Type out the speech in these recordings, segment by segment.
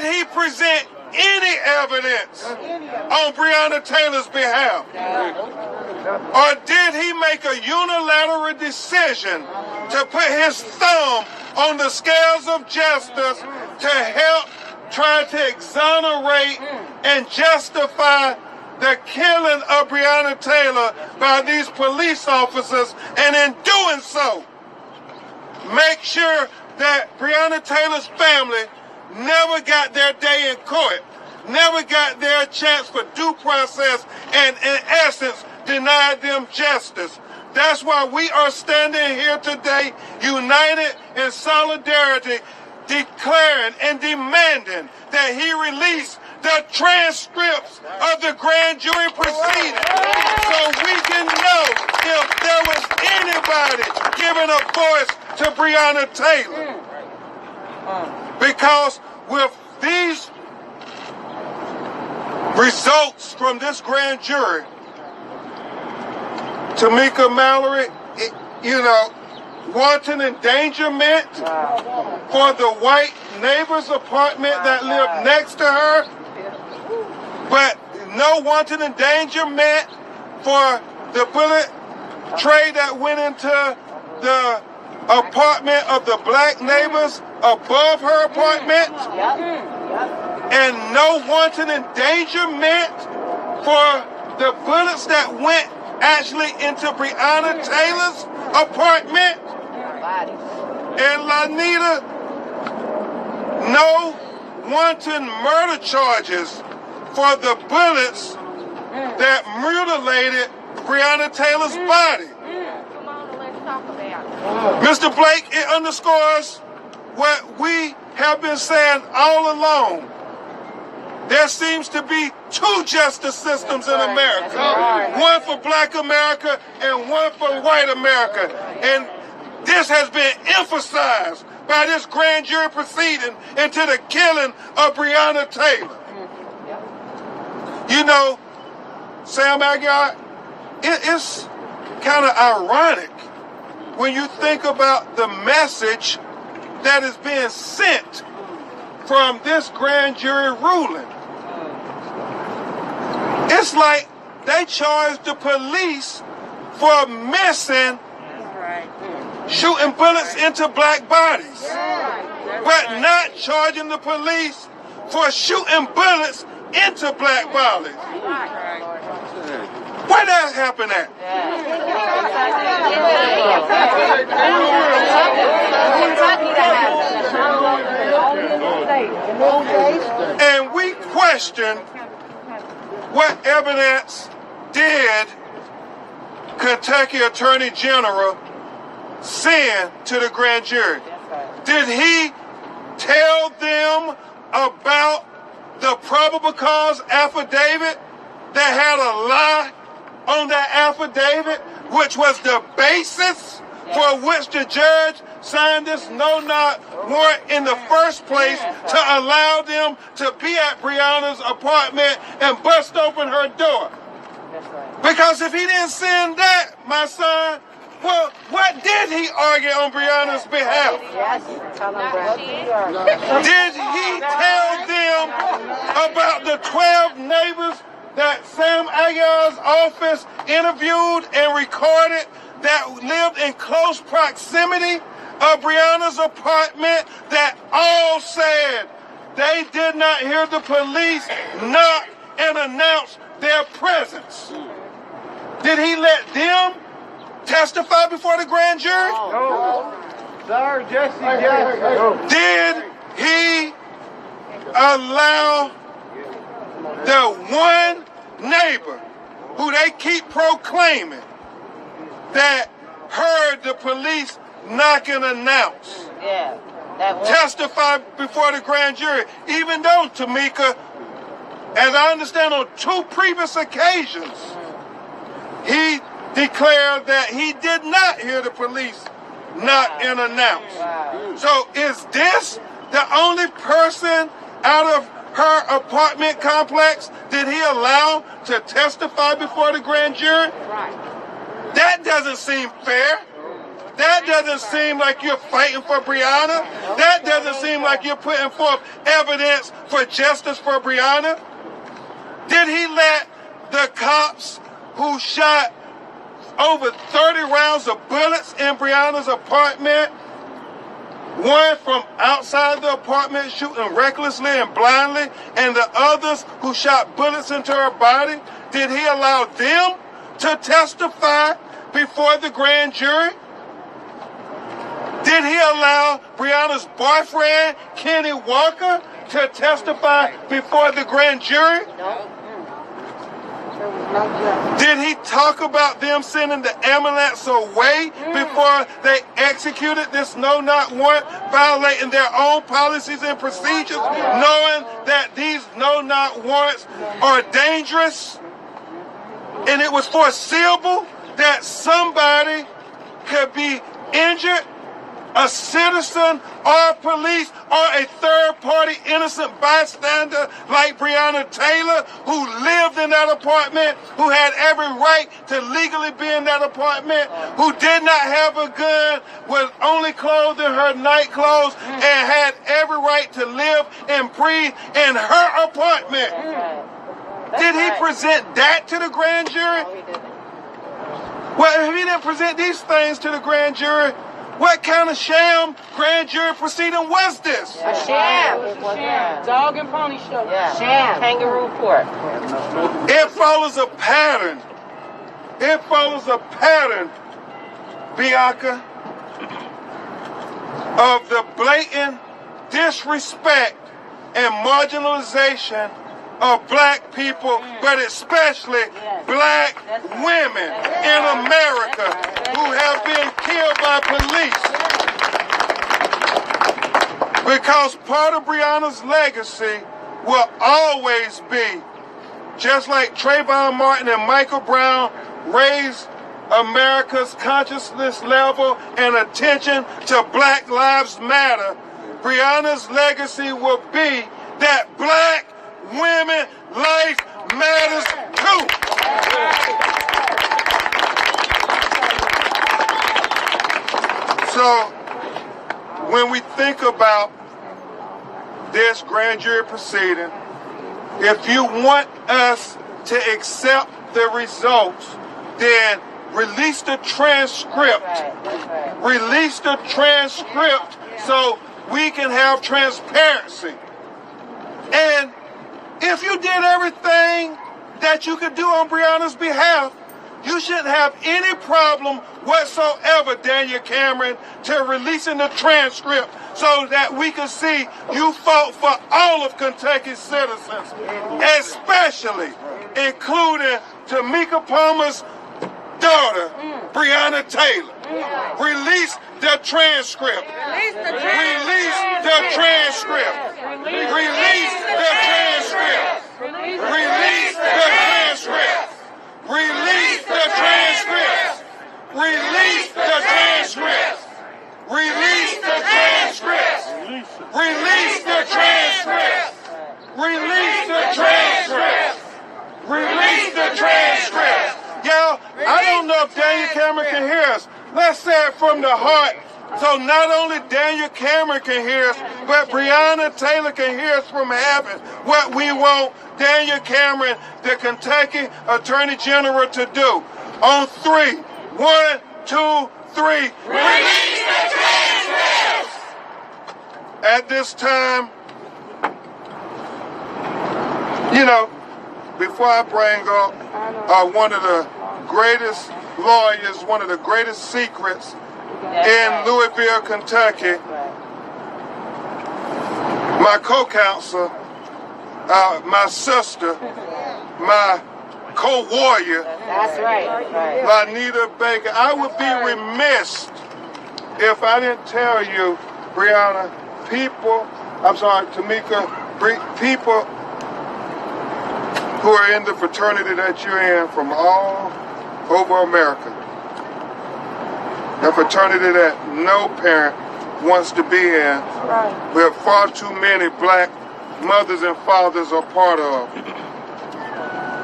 did he present any evidence on Breonna Taylor's behalf? Or did he make a unilateral decision to put his thumb on the scales of justice to help try to exonerate and justify the killing of Breonna Taylor by these police officers, and in doing so, make sure that Breonna Taylor's family never got their day in court, never got their chance for due process, and in essence, denied them justice. That's why we are standing here today, united in solidarity, declaring and demanding that he release the transcripts of the grand jury proceeding so we can know if there was anybody giving a voice to Breonna Taylor. Because with these results from this grand jury, Tamika Mallory, wanton endangerment for the white neighbor's apartment that lived next to her, but no wanton endangerment for the bullet tray that went into the apartment of the black neighbors above her apartment, and no wanton endangerment for the bullets that went actually into Breonna Taylor's apartment. And Lanita, no wanton murder charges for the bullets that mutilated Breonna Taylor's body. Come on, let's talk about it. Mr. Blake, it underscores what we have been saying all along. There seems to be two justice systems in America. One for black America and one for white America. And this has been emphasized by this grand jury proceeding into the killing of Breonna Taylor. You know, Sam Aguiar, it's kind of ironic when you think about the message that is being sent from this grand jury ruling. It's like they charged the police for missing shooting bullets into black bodies, but not charging the police for shooting bullets into black bodies. Where that happen at? And we question what evidence did Kentucky Attorney General send to the grand jury? Did he tell them about the probable cause affidavit that had a lie on that affidavit, which was the basis for which the judge signed this no-knock warrant in the first place to allow them to be at Breonna's apartment and bust open her door? Because if he didn't send that, my son, well, what did he argue on Breonna's behalf? Did he tell them about the 12 neighbors that Sam Aguiar's office interviewed and recorded that lived in close proximity of Breonna's apartment that all said they did not hear the police knock and announce their presence? Did he let them testify before the grand jury? No. Sir, Jesse. Did he allow the one neighbor who they keep proclaiming that heard the police knock and announce testify before the grand jury, even though, Tamika, as I understand, on 2 previous occasions, he declared that he did not hear the police knock and announce. So is this the only person out of her apartment complex did he allow to testify before the grand jury? That doesn't seem fair. That doesn't seem like you're fighting for Breonna. That doesn't seem like you're putting forth evidence for justice for Breonna. Did he let the cops who shot over 30 rounds of bullets in Breonna's apartment, one from outside the apartment shooting recklessly and blindly, and the others who shot bullets into her body, did he allow them to testify before the grand jury? Did he allow Breonna's boyfriend, Kenny Walker, to testify before the grand jury? No. Did he talk about them sending the ambulance away before they executed this no-knock warrant, violating their own policies and procedures, knowing that these no-knock warrants are dangerous? And it was foreseeable that somebody could be injured, a citizen or police or a third-party innocent bystander like Breonna Taylor, who lived in that apartment, who had every right to legally be in that apartment, who did not have a gun, was only clothed in her night clothes, and had every right to live and breathe in her apartment. Did he present that to the grand jury? Well, if he didn't present these things to the grand jury, what kind of sham grand jury proceeding was this? A sham. Dog and pony show. Yeah. Sham. Kangaroo court. It follows a pattern. It follows a pattern, Bianca, of the blatant disrespect and marginalization of black people, but especially black women in America who have been killed by police. Because part of Breonna's legacy will always be, just like Trayvon Martin and Michael Brown raised America's consciousness level and attention to Black Lives Matter, Breonna's legacy will be that black women life matters too. So when we think about this grand jury proceeding, if you want us to accept the results, then release the transcript. Release the transcript so we can have transparency. And if you did everything that you could do on Breonna's behalf, you shouldn't have any problem whatsoever, Daniel Cameron, to releasing the transcript so that we can see you fought for all of Kentucky's citizens, especially including Tamika Palmer's daughter, Breonna Taylor. Release the transcript. Release the transcript. Release the transcript. Release the transcript. Release the transcript. Release the transcript. Release the transcript. Release the transcript. Release the transcript. Release the transcript. Y'all, I don't know if Daniel Cameron can hear us. Let's say it from the heart. So not only Daniel Cameron can hear us, but Breonna Taylor can hear us from heaven. What we want Daniel Cameron, the Kentucky Attorney General, to do. On 3. 1, 2, 3. Release the transcripts! At this time, before I bring up one of the greatest lawyers, one of the greatest secrets in Louisville, Kentucky, my co-counsel, my sister, my co-warrior, That's right. Lanita Baker. I would be remiss if I didn't tell you, Breonna, Tamika, people who are in the fraternity that you're in from all over America, a fraternity that no parent wants to be in, where far too many black mothers and fathers are part of,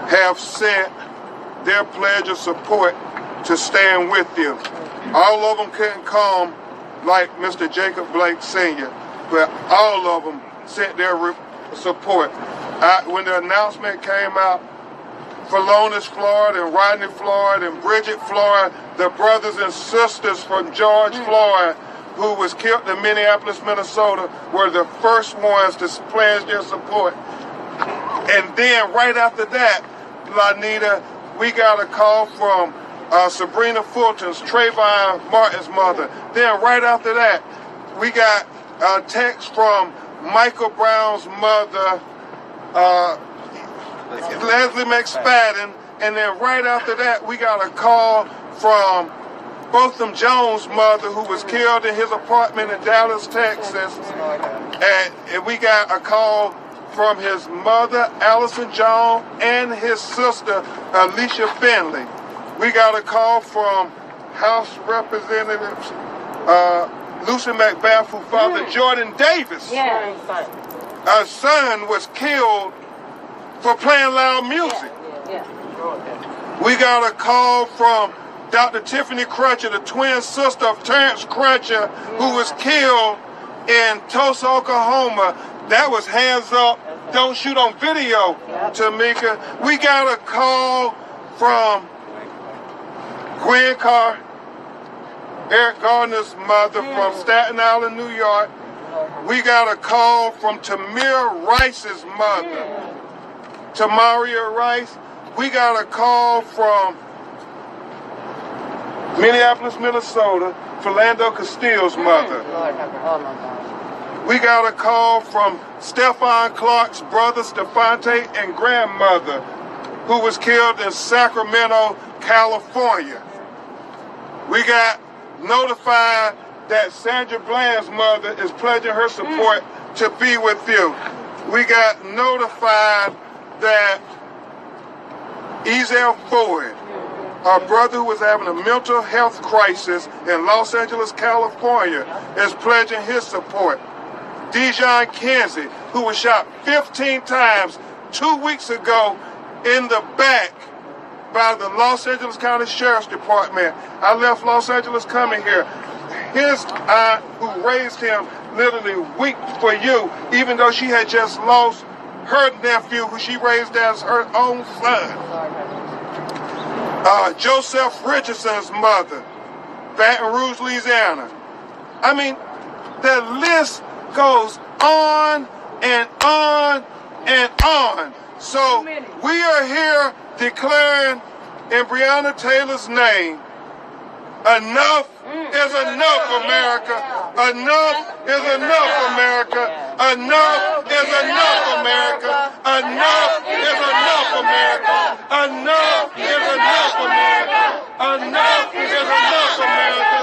have sent their pledge of support to stand with you. All of them couldn't come like Mr. Jacob Blake Sr., but all of them sent their support. When the announcement came out, Philonis Floyd and Rodney Floyd and Bridget Floyd, the brothers and sisters from George Floyd, who was killed in Minneapolis, Minnesota, were the first ones to pledge their support. And then right after that, Lanita, we got a call from Sabrina Fulton's, Trayvon Martin's mother. Then right after that, we got a text from Michael Brown's mother, Leslie McSpadden. And then right after that, we got a call from Botham Jones' mother, who was killed in his apartment in Dallas, Texas. And we got a call from his mother, Allison Jones, and his sister, Alicia Finley. We got a call from House Representatives Lucy McBath, who father Jordan Davis. Her son was killed for playing loud music. We got a call from Dr. Tiffany Crutcher, the twin sister of Terrence Crutcher, who was killed in Tulsa, Oklahoma. That was hands up, don't shoot on video, Tamika. We got a call from Gwen Carr, Eric Gardner's mother from Staten Island, New York. We got a call from Tamir Rice's mother, Tamaria Rice. We got a call from Minneapolis, Minnesota, Philando Castile's mother. We got a call from Stephon Clark's brother, Stephante, and grandmother, who was killed in Sacramento, California. We got notified that Sandra Bland's mother is pledging her support to be with you. We got notified that Ezel Ford, our brother who was having a mental health crisis in Los Angeles, California, is pledging his support. Dijon Kinsey, who was shot 15 times 2 weeks ago in the back by the Los Angeles County Sheriff's Department. I left Los Angeles coming here. His aunt, who raised him, literally wept for you, even though she had just lost her nephew, who she raised as her own son. Joseph Richardson's mother, Baton Rouge, Louisiana. I mean, the list goes on and on and on. So we are here declaring in Breonna Taylor's name, enough is enough, America. Enough is enough, America. Enough is enough, America. Enough is enough, America. Enough is enough, America. Enough is enough, America.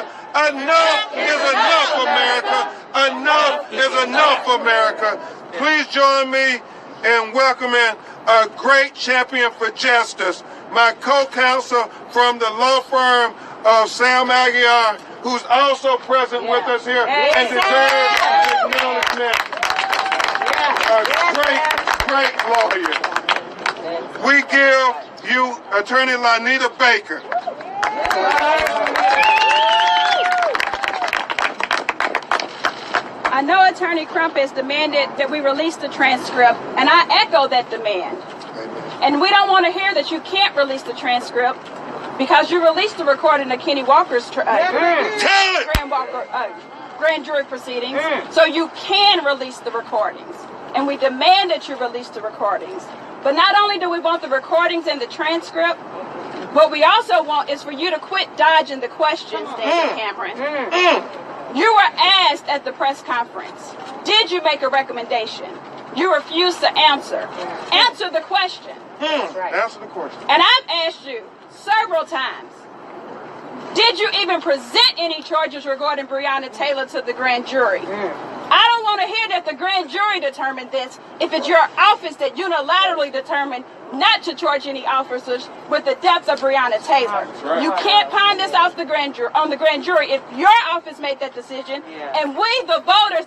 Enough is enough, America. Enough is enough, America. Please join me in welcoming a great champion for justice, my co-counsel from the law firm of Sam Aguiar, who's also present with us here and deserves acknowledgement. A great lawyer. We give you Attorney Lanita Baker. I know Attorney Crump has demanded that we release the transcript, and I echo that demand. And we don't want to hear that you can't release the transcript because you released the recording of Kenny Walker's grand jury proceedings, so you can release the recordings. And we demand that you release the recordings. But not only do we want the recordings and the transcript, what we also want is for you to quit dodging the questions, David Cameron. You were asked at the press conference, did you make a recommendation? You refused to answer. Answer the question. Answer the question. And I've asked you several times, did you even present any charges regarding Breonna Taylor to the grand jury? I don't want to hear that the grand jury determined this if it's your office that unilaterally determined not to charge any officers with the death of Breonna Taylor. Right. You can't pawn this off the grand jury if your office made that decision, and we, the voters,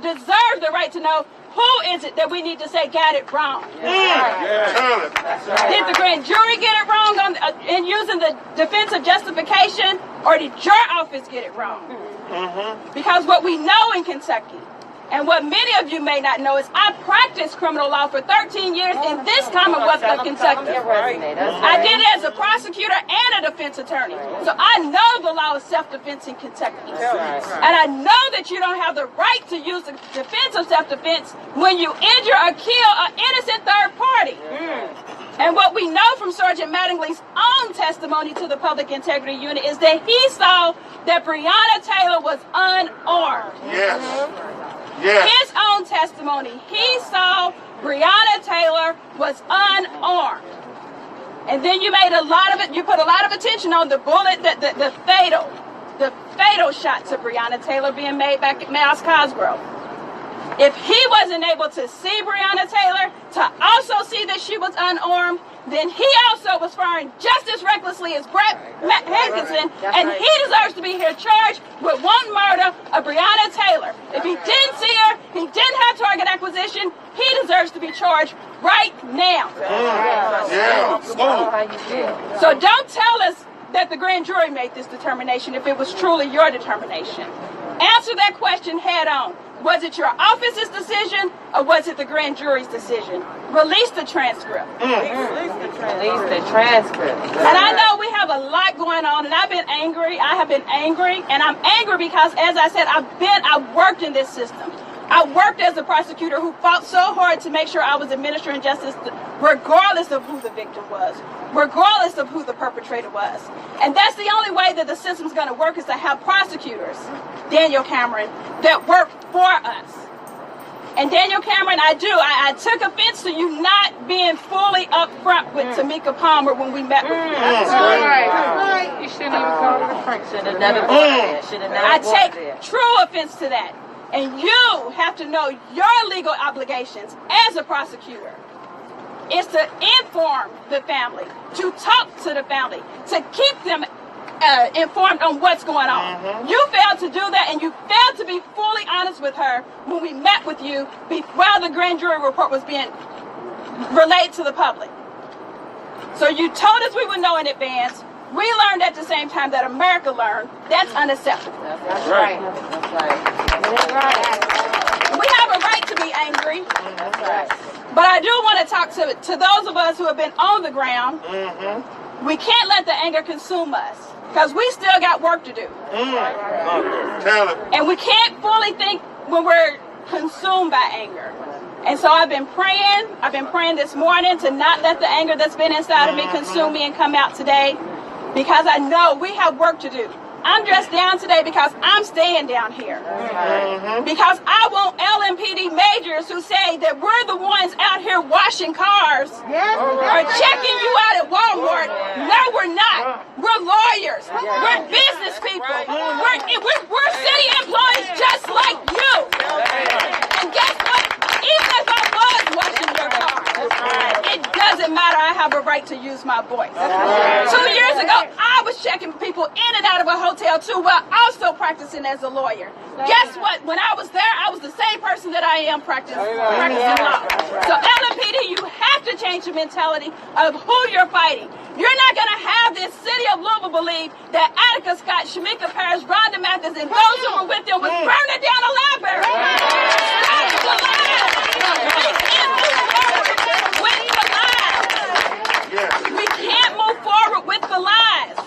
deserve the right to know who is it that we need to say got it wrong? Tell it. Did the grand jury get it wrong in using the defensive justification, or did your office get it wrong? Because what we know in Kentucky, and what many of you may not know, is I practiced criminal law for 13 years in this Commonwealth of Kentucky. I did it as a prosecutor and a defense attorney. So I know the law of self-defense in Kentucky. And I know that you don't have the right to use the defense of self-defense when you injure or kill an innocent third party. And what we know from Sergeant Mattingly's own testimony to the Public Integrity Unit is that he saw that Breonna Taylor was unarmed. Yes. Yes. His own testimony, he saw Breonna Taylor was unarmed. And then you made a lot of it, you put a lot of attention on the bullet, the fatal shot to Breonna Taylor being made back at Miles Cosgrove. If he wasn't able to see Breonna Taylor, to also see that she was unarmed, then he also was firing just as recklessly as Brett Hankinson, and he deserves to be here charged with one murder of Breonna Taylor. If he didn't see her, he didn't have target acquisition, he deserves to be charged right now. So don't tell us that the grand jury made this determination if it was truly your determination. Answer that question head on. Was it your office's decision, or was it the grand jury's decision? Release the transcript. Release the transcript. And I know we have a lot going on, and I've been angry. I have been angry, and I'm angry because, as I said, I've worked in this system. I worked as a prosecutor who fought so hard to make sure I was administering justice regardless of who the victim was, regardless of who the perpetrator was. And that's the only way that the system's going to work, is to have prosecutors, Daniel Cameron, that work for us. And Daniel Cameron, I took offense to you not being fully upfront with Tamika Palmer when we met with you. Right. You shouldn't even call it a prank. Should have never walked there. I take true offense to that. And you have to know your legal obligations as a prosecutor is to inform the family, to talk to the family, to keep them informed on what's going on. You failed to do that, and you failed to be fully honest with her when we met with you while the grand jury report was being relayed to the public. So you told us we would know in advance. We learned at the same time that America learned. That's unacceptable. That's right. That's right. We have a right to be angry. That's right. But I do want to talk to those of us who have been on the ground. We can't let the anger consume us, because we still got work to do. Tell it. And we can't fully think when we're consumed by anger. And so I've been praying this morning to not let the anger that's been inside of me consume me and come out today, because I know we have work to do. I'm dressed down today because I'm staying down here. Because I want LMPD majors who say that we're the ones out here washing cars or checking you out at Walmart. No, we're not. We're lawyers. We're business people. We're city employees just like you. And guess what? Even if I was washing your car, it doesn't matter. I have a right to use my voice. 2 years ago, I was checking people in and out of a hotel too, while also practicing as a lawyer. Guess what? When I was there, I was the same person that I am practicing law. So LMPD, you have to change the mentality of who you're fighting. You're not going to have this city of Louisville believe that Attica Scott, Shamika Parrish, Rhonda Mathis, and those who were with them was burning down a library. Stop the lies. We can't move forward with the lies.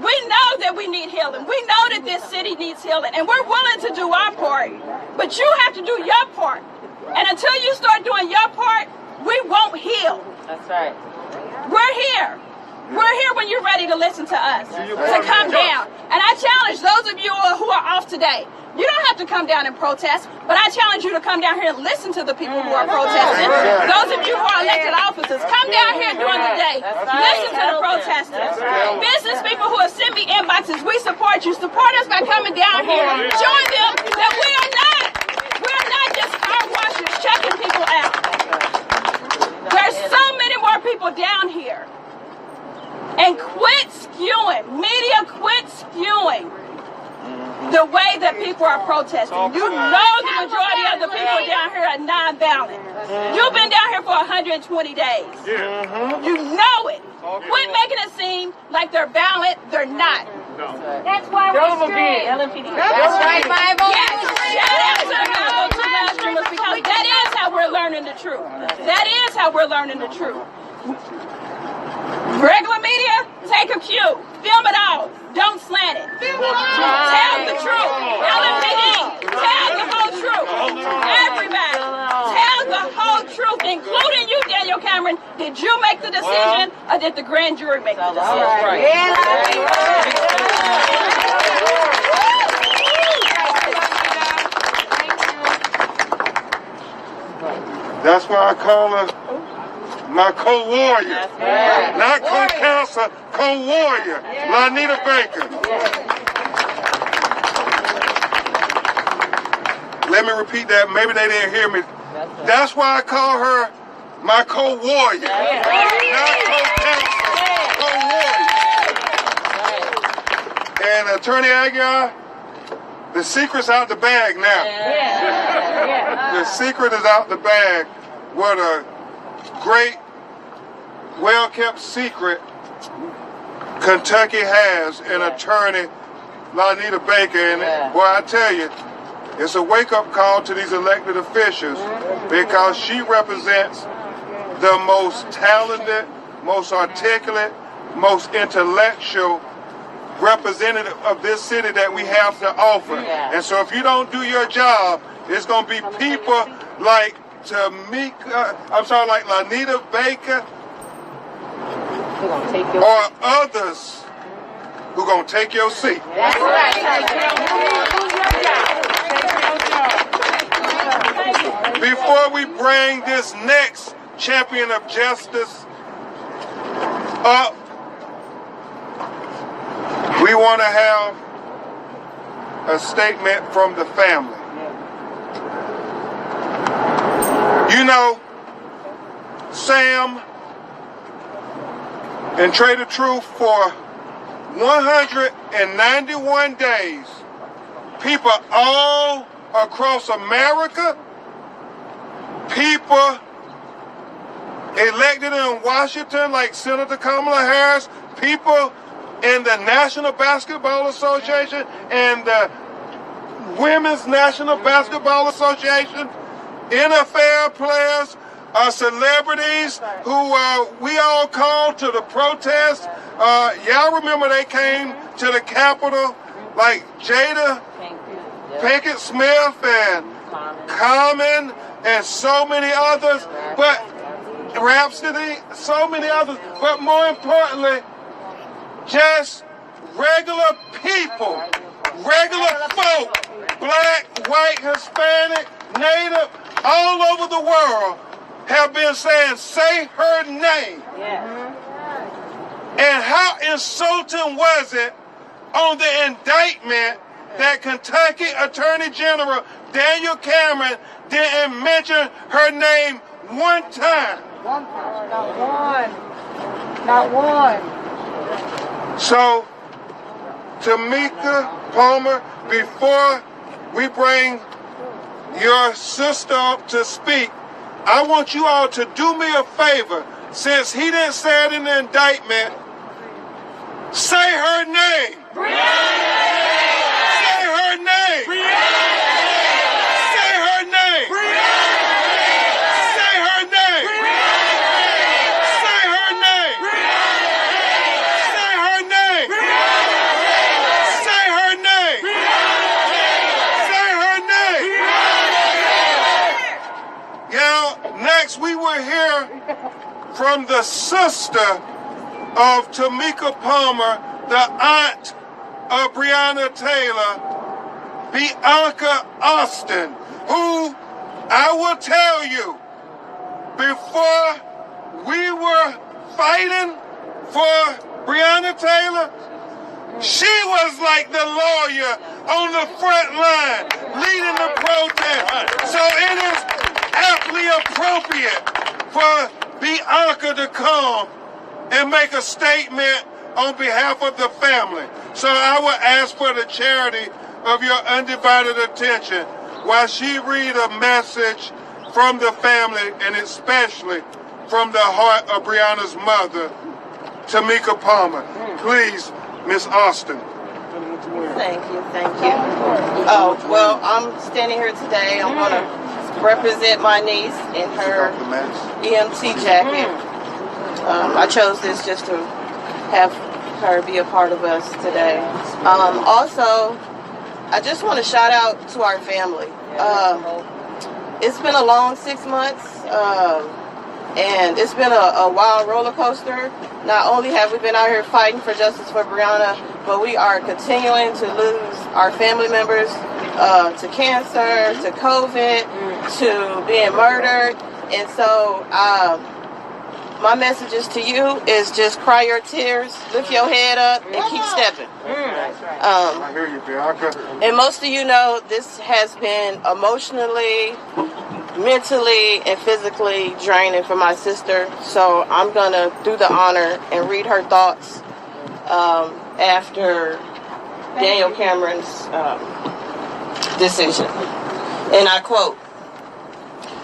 We know that we need healing. We know that this city needs healing, and we're willing to do our part. But you have to do your part. And until you start doing your part, we won't heal. That's right. We're here. We're here when you're ready to listen to us, to come down. And I challenge those of you who are off today. You don't have to come down and protest, but I challenge you to come down here and listen to the people who are protesting. Those of you who are elected officers, come down here during the day. Listen to the protesters. Business people who have sent me inboxes, we support you. Support us by coming down here. Join them that we're not just car washers checking people out. There's so many more people down here. And quit skewing. Media, quit skewing the way that people people are protesting. You know the majority of the people down here are non-violent. You've been down here for 120 days. You know it. Quit making it seem like they're violent. They're not. That's why we're screwed. That's right, Bible. Yes, shout out to the 502 live streamers, because that is how we're learning the truth. That is how we're learning the truth. Regular media, take a cue. Film it all. Don't slant it. Tell the truth. LMPD, tell the whole truth. Everybody, tell the whole truth, including you, Daniel Cameron. Did you make the decision, or did the grand jury make the decision? That's why I call her my co-warrior. Not co-counselor, co-warrior. Lanita Baker. Let me repeat that. Maybe they didn't hear me. That's why I call her my co-warrior. Not co-counselor, co-warrior. And Attorney Aguiar, the secret's out the bag now. The secret is out the bag. What a great, well-kept secret Kentucky has in Attorney Lanita Baker. And boy, I tell you, it's a wake-up call to these elected officials, because she represents the most talented, most articulate, most intellectual representative of this city that we have to offer. And so if you don't do your job, it's going to be people like like Lanita Baker or others who going to take your seat. That's right. Before we bring this next champion of justice up, we want to have a statement from the family. You know, Sam and Trader Truth, for 191 days, people all across America, people elected in Washington like Senator Kamala Harris, people in the National Basketball Association and the Women's National Basketball Association, NFL players, celebrities who we all called to the protest. Y'all remember they came to the Capitol, like Jada Pinkett Smith and Common and so many others, but Rhapsody, so many others, but more importantly, just regular people, regular folk, black, white, Hispanic, Native, all over the world have been saying, say her name. And how insulting was it on the indictment that Kentucky Attorney General Daniel Cameron didn't mention her name one time? Not one. So, Tamika Palmer, before we bring your sister up to speak, I want you all to do me a favor. Since he didn't say it in the indictment, say her name. Say her name. Say her name. Say her name. Say her name. Say her name. Say her name. Say her name. Yeah, next we will hear from the sister of Tamika Palmer, the aunt of Breonna Taylor, Bianca Austin, who I will tell you, before we were fighting for Breonna Taylor, she was like the lawyer on the front line leading the protest. So it is aptly appropriate for Bianca to come and make a statement on behalf of the family. So I will ask for the charity of your undivided attention while she read a message from the family and especially from the heart of Breonna's mother, Tamika Palmer. Please, Miss Austin. Thank you. Oh, well, I'm standing here today. I'm going to represent my niece in her EMT jacket. I chose this just to have her be a part of us today. Also, I just want to shout out to our family. It's been a long 6 months, and it's been a wild roller coaster. Not only have we been out here fighting for justice for Breonna, but we are continuing to lose our family members to cancer, to COVID, to being murdered. And so my messages to you is just cry your tears, lift your head up, and keep stepping. I hear you, Bianca. And most of you know this has been emotionally, mentally, and physically draining for my sister. So I'm going to do the honor and read her thoughts after Daniel Cameron's decision. And I quote,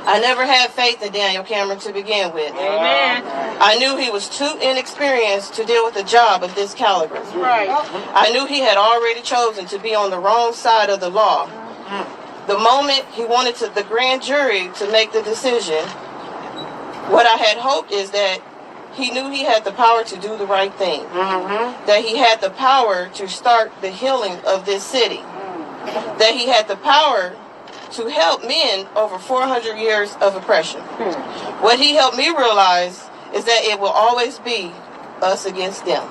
"I never had faith in Daniel Cameron to begin with. Amen. I knew he was too inexperienced to deal with a job of this caliber. Right. I knew he had already chosen to be on the wrong side of the law. The moment he wanted the grand jury to make the decision, what I had hoped is that he knew he had the power to do the right thing. That he had the power to start the healing of this city. That he had the power to help men over 400 years of oppression. What he helped me realize is that it will always be us against them.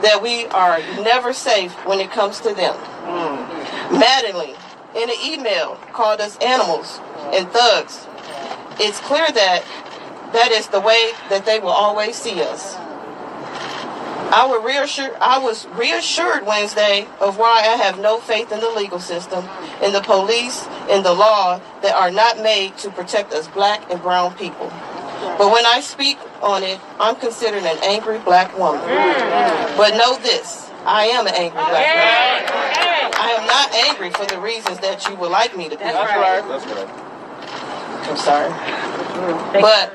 That we are never safe when it comes to them. Mattingly, in an email, called us animals and thugs. It's clear that that is the way that they will always see us. I was reassured Wednesday of why I have no faith in the legal system, in the police, in the law that are not made to protect us black and brown people. But when I speak on it, I'm considered an angry black woman. But know this, I am an angry black woman. I am not angry for the reasons that you would like me to be. That's right. I'm sorry. But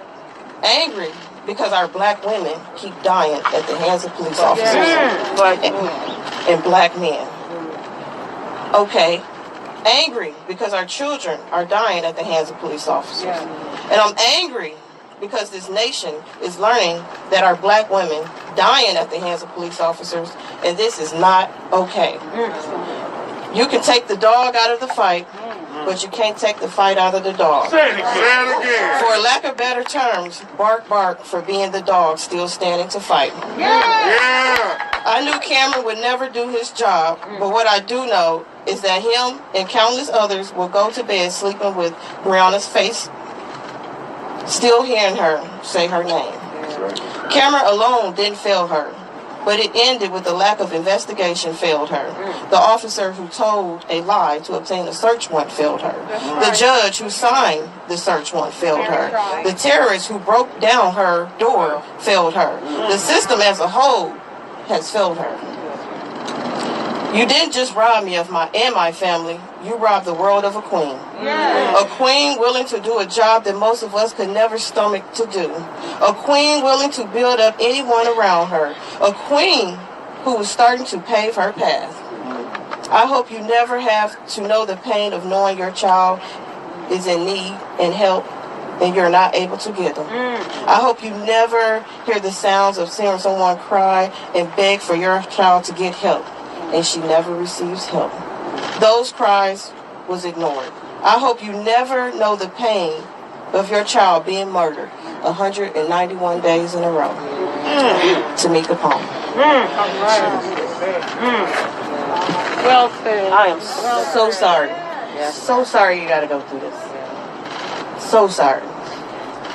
angry because our black women keep dying at the hands of police officers and black men. Okay. Angry because our children are dying at the hands of police officers. And I'm angry because this nation is learning that our black women dying at the hands of police officers, and this is not okay. You can take the dog out of the fight, but you can't take the fight out of the dog. Say it again. For lack of better terms, bark bark for being the dog still standing to fight. I knew Cameron would never do his job, but what I do know is that him and countless others will go to bed sleeping with Breonna's face, still hearing her say her name. Cameron alone didn't fail her, but it ended with the lack of investigation failed her. The officer who told a lie to obtain a search warrant failed her. The judge who signed the search warrant failed her. The terrorist who broke down her door failed her. The system as a whole has failed her. You didn't just rob me of my family. You robbed the world of a queen. A queen willing to do a job that most of us could never stomach to do. A queen willing to build up anyone around her. A queen who was starting to pave her path. I hope you never have to know the pain of knowing your child is in need and help and you're not able to get them. I hope you never hear the sounds of seeing someone cry and beg for your child to get help, and she never receives help. Those cries was ignored. I hope you never know the pain of your child being murdered 191 days in a row. Tamika Palmer. Well said. I am so sorry. So sorry you got to go through this. So sorry.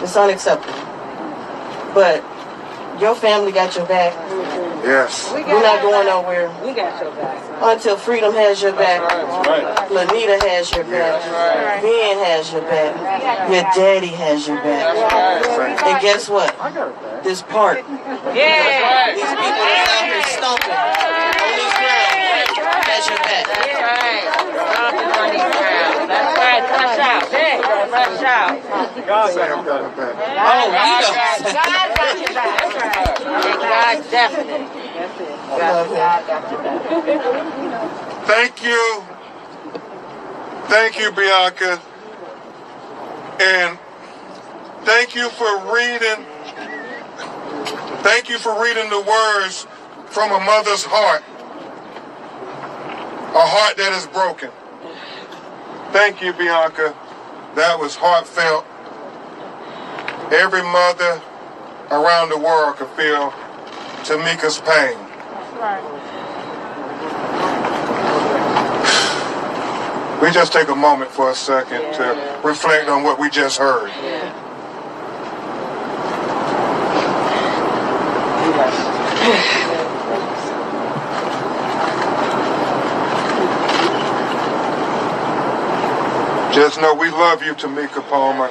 It's unacceptable. But your family got your back. Yes. You're not going nowhere. We got your back. Until Freedom has your back. That's right. Lanita has your back. That's right. Ben has your back. Your daddy has your back. And guess what? This park. Yeah. These people that's out here stomping on this ground has your back. child. Sam got her back. Oh, we God got your back. That's right. God definitely. love him. God got your back. Thank you. Thank you, Bianca. And thank you for reading. Thank you for reading the words from a mother's heart. A heart that is broken. Thank you, Bianca. That was heartfelt. Every mother around the world could feel Tamika's pain. We just take a moment for a second to reflect on what we just heard. Just know we love you, Tamika Palmer.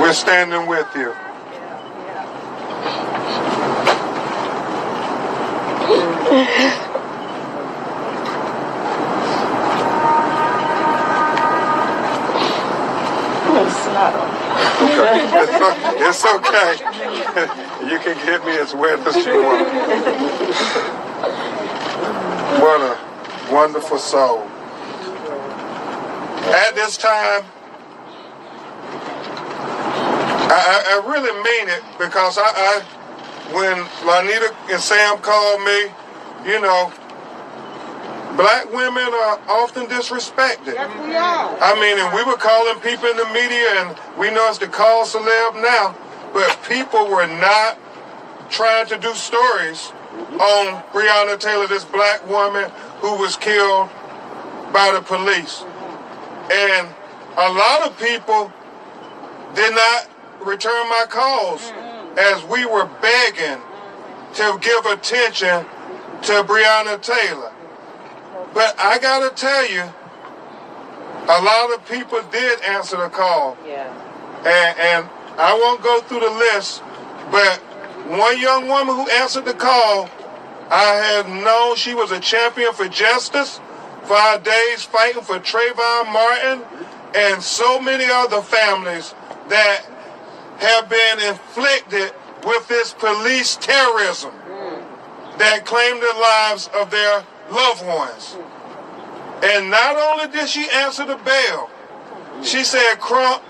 We're standing with you. It's okay. You can get me as wet as you want. What a wonderful soul. At this time, I really mean it, because when Lanita and Sam called me, you know, black women are often disrespected. Yes, we are. I mean, and we were calling people in the media, and we know it's the call celeb now, but people were not trying to do stories on Breonna Taylor, this black woman who was killed by the police. And a lot of people did not return my calls as we were begging to give attention to Breonna Taylor. But I gotta tell you, a lot of people did answer the call. And I won't go through the list, but one young woman who answered the call, I had known she was a champion for justice, for our days fighting for Trayvon Martin and so many other families that have been inflicted with this police terrorism that claimed the lives of their loved ones. And not only did she answer the bell, she said, Crump,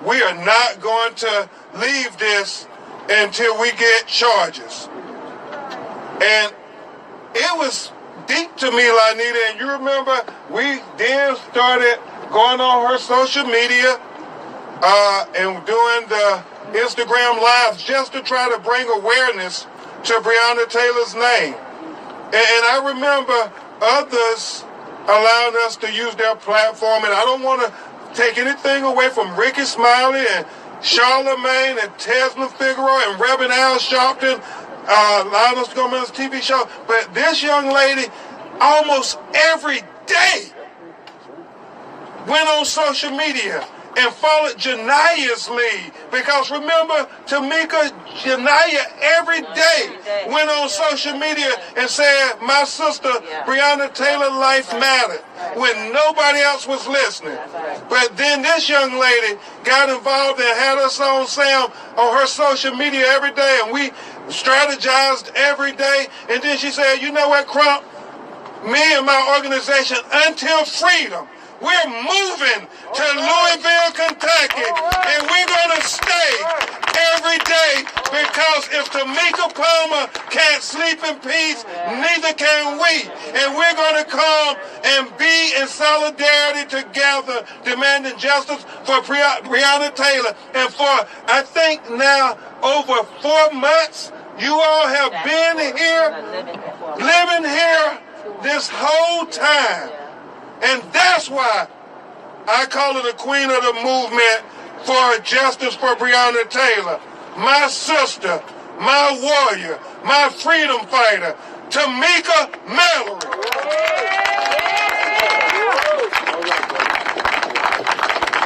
we are not going to leave this until we get charges. And it was deep to me, Lanita, and you remember we then started going on her social media and doing the Instagram lives just to try to bring awareness to Breonna Taylor's name. And I remember others allowing us to use their platform, and I don't want to take anything away from Ricky Smiley and Charlemagne and Tesla Figueroa and Reverend Al Sharpton, allowing us to go on this TV show, but this young lady almost every day went on social media and followed Jania's lead. Because remember, Tamika, Jania every day went on social media and said, my sister, Breonna Taylor, life mattered, when nobody else was listening. But then this young lady got involved and had us on Sam on her social media every day, and we strategized every day. And then she said, you know what, Crump? Me and my organization, Until Freedom, we're moving to Louisville, Kentucky, and we're going to stay every day, because if Tamika Palmer can't sleep in peace, neither can we. And we're going to come and be in solidarity together, demanding justice for Breonna Taylor. And for, I think now, over 4 months, you all have been here, living here this whole time. And that's why I call her the queen of the movement for justice for Breonna Taylor. My sister, my warrior, my freedom fighter, Tamika Mallory.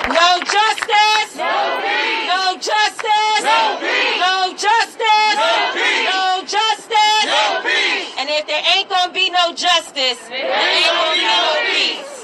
No justice! No peace! No justice! No peace! No justice! No peace! No justice! No peace! And if there ain't gonna be no justice, there ain't gonna be no peace.